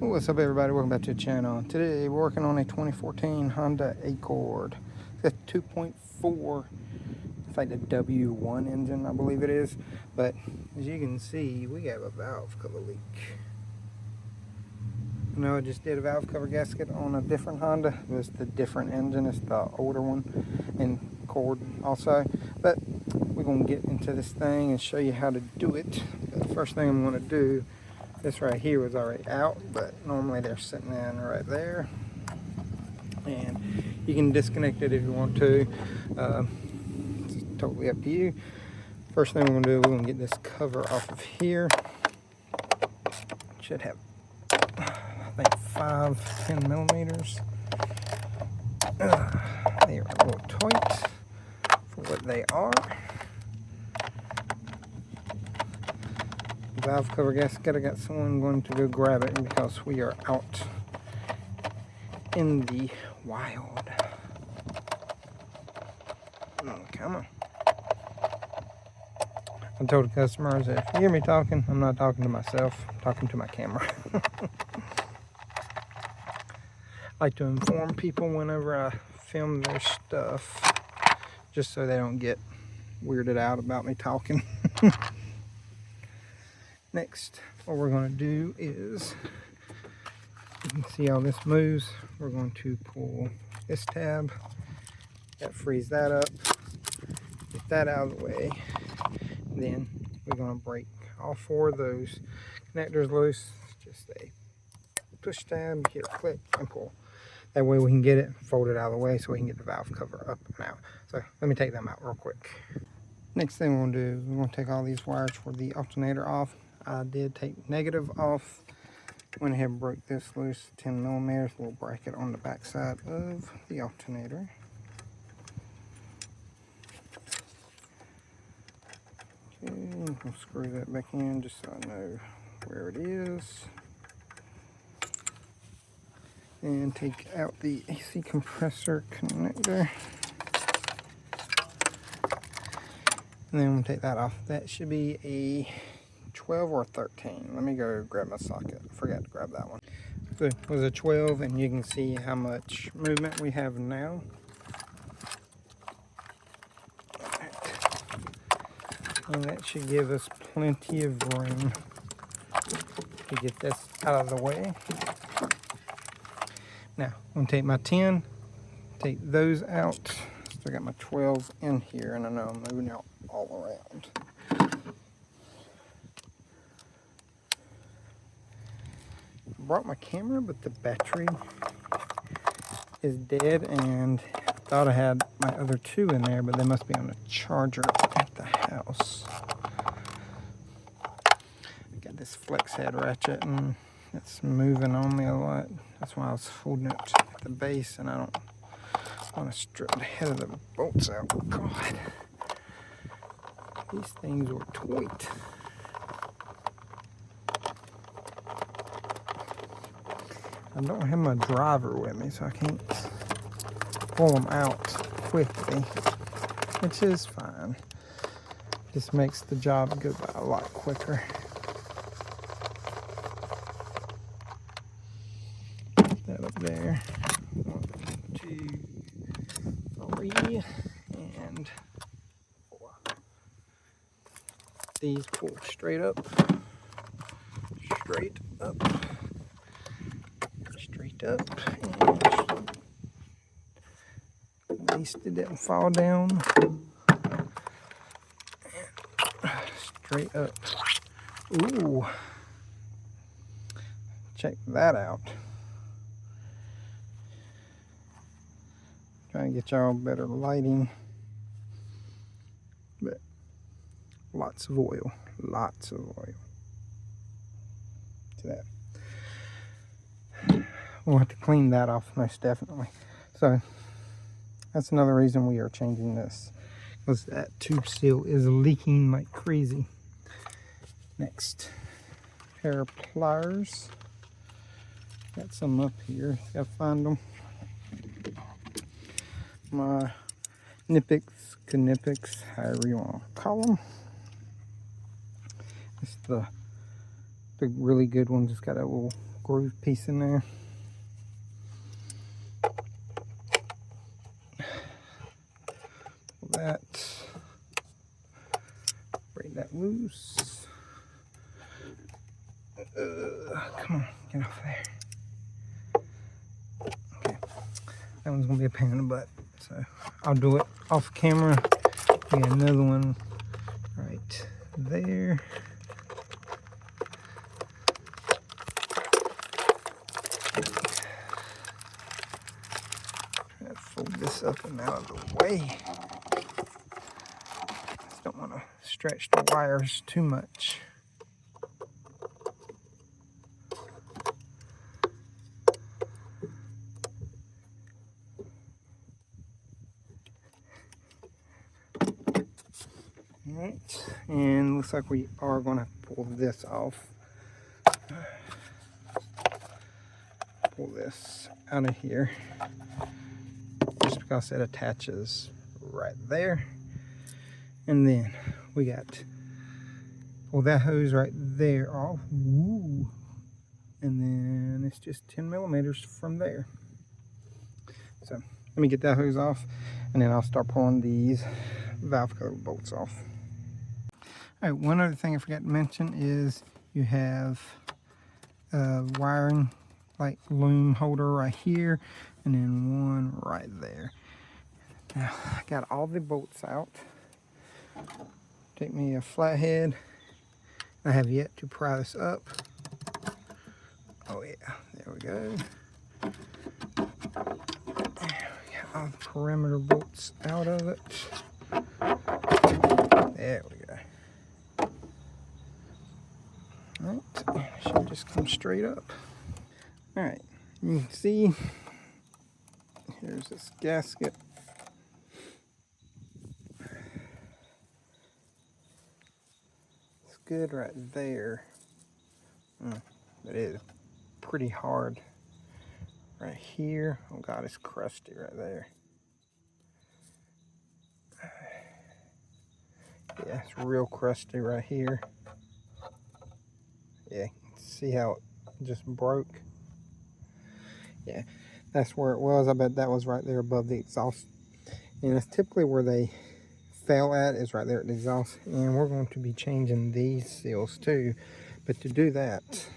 What's up, everybody? Welcome back to the channel. Today we're working on a 2014 Honda Accord. It's got 2.4. It's like the W1 engine, I believe it is. But as you can see, we have a valve cover leak. You know, I just did a valve cover gasket on a different Honda. It was the different engine. It's the older one, and Accord also. But we're going to get into this thing and show you how to do it. But the first thing I'm going to do, this right here was already out, but normally they're sitting in right there. And you can disconnect it if you want to. It's totally up to you. First thing we're going to do, we're going to get this cover off of here. Should have, I think, 10 millimeters. They are a little tight for what they are. Valve cover gasket. I got someone going to go grab it because we are out in the wild. Come on. I told the customers that if you hear me talking, I'm not talking to myself, I'm talking to my camera. I like to inform people whenever I film their stuff, just so they don't get weirded out about me talking. Next, what we're going to do is, you can see how this moves. We're going to pull this tab, that frees that up, get that out of the way. Then we're going to break all 4 of those connectors loose. Just a push tab, hit click, and pull. That way we can get it, fold it out of the way so we can get the valve cover up and out. So let me take them out real quick. Next thing we're going to do is we're going to take all these wires for the alternator off. I did take negative off. Went ahead and broke this loose, 10 millimeters. We'll break it on the back side of the alternator. Okay, we'll screw that back in just so I know where it is. And take out the AC compressor connector. And then we'll take that off. That should be a 12 or 13. Let me go grab my socket. I forgot to grab that one. So it was a 12, and you can see how much movement we have now. And that should give us plenty of room to get this out of the way. Now, I'm going to take my 10, take those out. Still got my 12 in here, and I know I'm moving out all around. Brought my camera, but the battery is dead, and I thought I had my other 2 in there, but they must be on a charger at the house. I got this flex head ratchet, and it's moving on me a lot. That's why I was holding it at the base, and I don't want to strip the head of the bolts out. God, these things were tight. I don't have my driver with me, so I can't pull them out quickly, which is fine. Just makes the job go by a lot quicker. Put that up there. 1, 2, 3, and 4. These pull straight up, straight up. Straight up, and at least it didn't fall down. And straight up. Ooh, check that out. Trying to get y'all better lighting, but lots of oil, lots of oil to that. We'll have to clean that off, most definitely. So that's another reason we are changing this, because that tube seal is leaking like crazy. Next, pair of pliers. Got some up here. Gotta find them. My Knipex, Knipex, however you want to call them. It's the really good ones. It's got a little groove piece in there. Pull that. Break that loose. Come on, get off there. Okay, that one's gonna be a pain in the butt, so I'll do it off camera. We got another one right there. Fold this up and out of the way. Just don't want to stretch the wires too much. Alright, and looks like we are going to pull this off. Pull this out of here. Just because it attaches right there. And then we got, pull that hose right there off. Woo. And then it's just 10 millimeters from there. So let me get that hose off, and then I'll start pulling these valve cover bolts off. All right, one other thing I forgot to mention is you have a wiring like loom holder right here, and then one right there. Now I got all the bolts out. Take me a flathead. I have yet to pry this up. Oh yeah, there we go. There we got all the perimeter bolts out of it. There we go. Alright, it should just come straight up. Alright, you can see, here's this gasket. It's good right there. It is pretty hard right here. Oh God, it's crusty right there. Yeah, it's real crusty right here. Yeah, see how it just broke? Yeah, that's where it was. I bet that was right there above the exhaust. And that's typically where they fail at, is right there at the exhaust. And we're going to be changing these seals too. But to do that,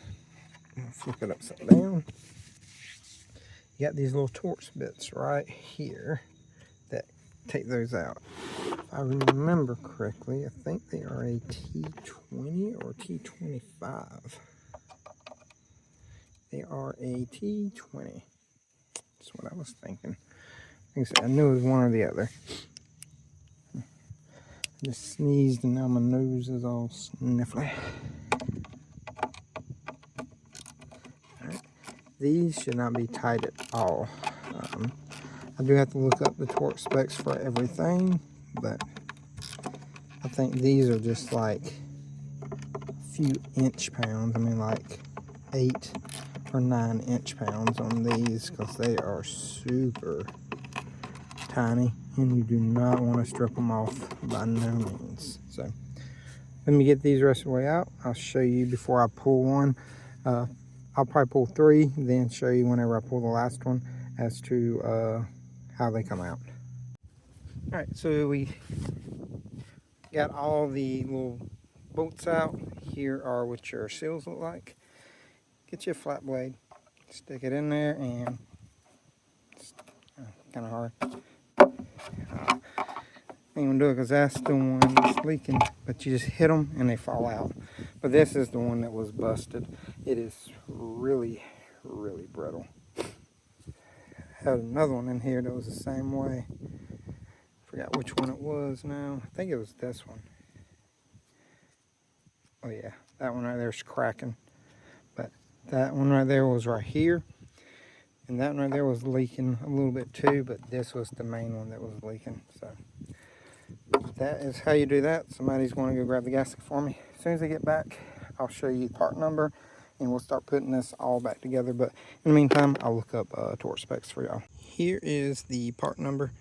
flip it upside down. You got these little Torx bits right here that take those out. If I remember correctly, I think they are a T20 or T25. They are a T20. That's what I was thinking. Like I said, I knew it was one or the other. I just sneezed and now my nose is all sniffly. Alright. These should not be tight at all. I do have to look up the torque specs for everything, but I think these are just like a few inch-pounds. I mean like 8 or 9 inch-pounds on these, because they are super tiny and you do not want to strip them off by no means. So let me get these rest of the way out. I'll show you before I pull one. I'll probably pull 3, then show you whenever I pull the last one as to how they come out. All right, so we got all the little bolts out. Here are what your seals look like. Get you a flat blade, stick it in there, and it's kind of hard. Ain't gonna do it because that's the one that's leaking, but you just hit them and they fall out. But this is the one that was busted. It is really, really brittle. Had another one in here that was the same way. Forgot which one it was now. I think it was this one. Oh yeah, that one right there is cracking. But that one right there was right here. And that one right there was leaking a little bit too, but this was the main one that was leaking. So that is how you do that. Somebody's going to go grab the gasket for me. As soon as I get back, I'll show you the part number and we'll start putting this all back together. But in the meantime, I'll look up torque specs for y'all. Here is the part number,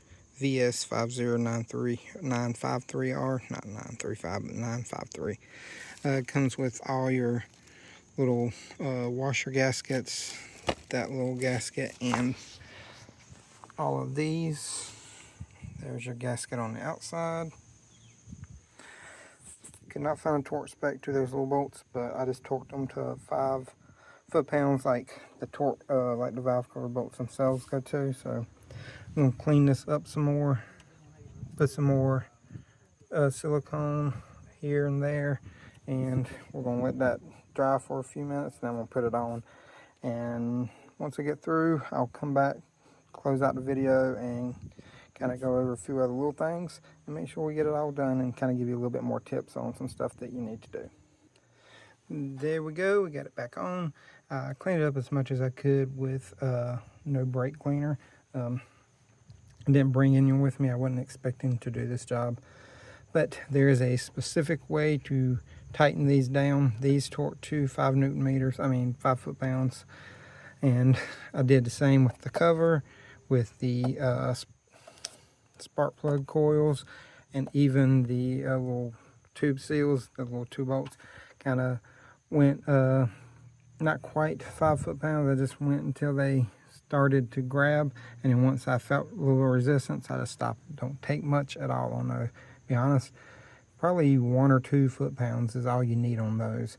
VS5093953R, not 935, but 953. It comes with all your little washer gaskets, that little gasket, and all of these. There's your gasket on the outside. Could not find a torque spec to those little bolts, but I just torqued them to 5 foot-pounds like the torque, like the valve cover bolts themselves go to. So I'm gonna clean this up some more, put some more silicone here and there, and we're gonna let that dry for a few minutes, and then we'll put it on. And once I get through, I'll come back, close out the video, and kind of go over a few other little things and make sure we get it all done, and kind of give you a little bit more tips on some stuff that you need to do. There we go, we got it back on. I cleaned it up as much as I could with no brake cleaner. I didn't bring anyone with me. I wasn't expecting to do this job, but there is a specific way to tighten these down. These torque to 5 Newton meters, 5 foot-pounds, and I did the same with the cover, with the spark plug coils, and even the little tube seals, the little 2 bolts. Kind of went not quite 5 foot-pounds. I just went until they started to grab, and then once I felt a little resistance, I just stopped. Don't take much at all on those, to be honest. Probably 1 or 2 foot-pounds is all you need on those.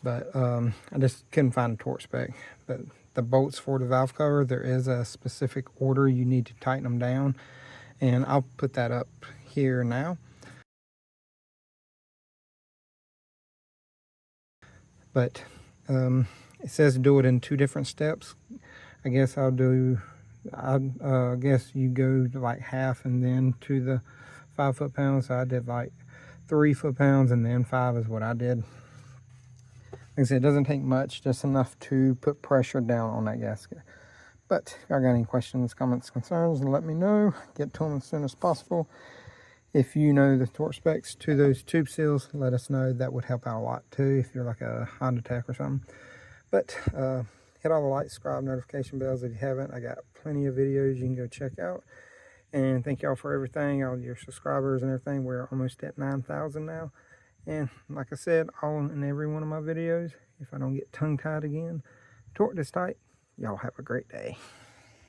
But I just couldn't find a torque spec. But the bolts for the valve cover, there is a specific order you need to tighten them down, and I'll put that up here now. But it says do it in 2 different steps. I guess I guess you go like half and then to the 5 foot-pounds. So I did like 3 foot-pounds and then 5 is what I did. Like I said, it doesn't take much, just enough to put pressure down on that gasket. But if y'all got any questions, comments, concerns, let me know. Get to them as soon as possible. If you know the torque specs to those tube seals, let us know. That would help out a lot too if you're like a Honda Tech or something. But hit all the likes, subscribe, notification bells if you haven't. I got plenty of videos you can go check out. And thank y'all for everything, all your subscribers and everything. We're almost at 9,000 now. And like I said, all in every one of my videos, if I don't get tongue-tied again, torque this tight. Y'all have a great day.